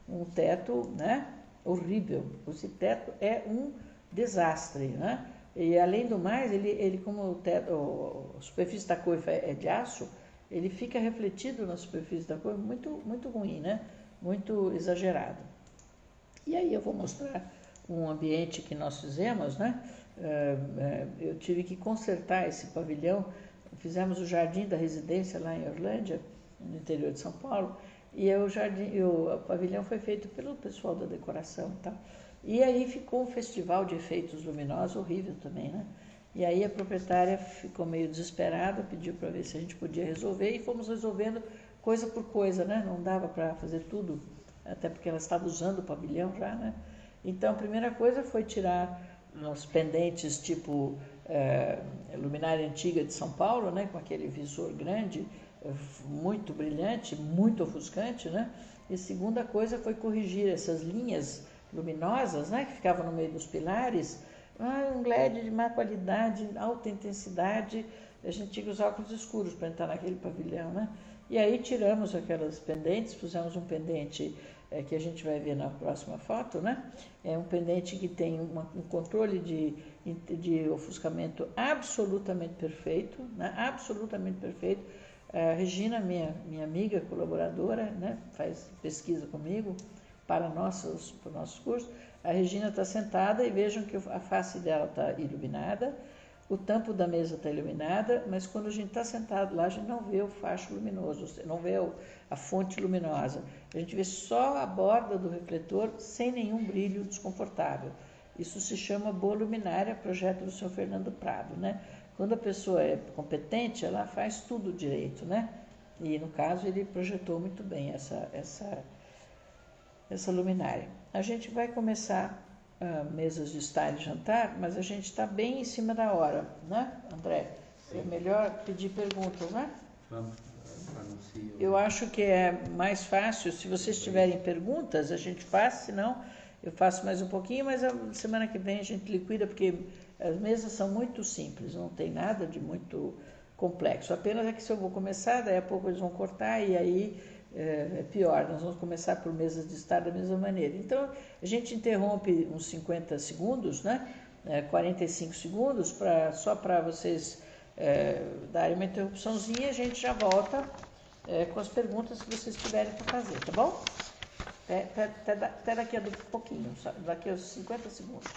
um teto, né, horrível. Esse teto é um desastre, né? E além do mais, ele como a superfície da coifa é de aço, ele fica refletido na superfície da coifa, muito ruim, né? Muito exagerado. E aí eu vou mostrar um ambiente que nós fizemos, né? Eu tive que consertar esse pavilhão. Fizemos o jardim da residência lá em Orlândia, no interior de São Paulo, e o pavilhão foi feito pelo pessoal da decoração, tá? E aí ficou um festival de efeitos luminosos horrível também, né? E aí a proprietária ficou meio desesperada, pediu para ver se a gente podia resolver, e fomos resolvendo coisa por coisa, né? Não dava para fazer tudo, até porque ela estava usando o pavilhão já, né? Então a primeira coisa foi tirar uns pendentes tipo luminária antiga de São Paulo, né? Com aquele visor grande, muito brilhante, muito ofuscante, né? E a segunda coisa foi corrigir essas linhas luminosas, né, que ficavam no meio dos pilares, um LED de má qualidade, alta intensidade, a gente tinha os óculos escuros para entrar naquele pavilhão, né? E aí tiramos aquelas pendentes, pusemos um pendente que a gente vai ver na próxima foto, né? É um pendente que tem um controle de ofuscamento absolutamente perfeito, né? Absolutamente perfeito. A Regina, minha amiga colaboradora, né? Faz pesquisa comigo para nossos cursos. A Regina está sentada e vejam que a face dela está iluminada, o tampo da mesa está iluminada, mas quando a gente está sentado lá, a gente não vê o facho luminoso, não vê a fonte luminosa. A gente vê só a borda do refletor sem nenhum brilho desconfortável. Isso se chama boa luminária, projeto do Sr. Fernando Prado, né? Quando a pessoa é competente, ela faz tudo direito, né? E no caso ele projetou muito bem essa luminária. A gente vai começar mesas de estar e jantar, mas a gente está bem em cima da hora, né, André? Sim. É melhor pedir perguntas, né? Vamos. Eu acho que é mais fácil, se vocês tiverem perguntas, a gente faz, senão eu faço mais um pouquinho, mas a semana que vem a gente liquida, porque as mesas são muito simples, não tem nada de muito complexo. Apenas é que se eu vou começar, daí a pouco eles vão cortar e aí é pior, nós vamos começar por mesas de estar da mesma maneira. Então, a gente interrompe uns 50 segundos, né? 45 segundos, só para vocês darem uma interrupçãozinha e a gente já volta com as perguntas que vocês tiverem para fazer, tá bom? Até daqui a pouquinho, daqui a 50 segundos.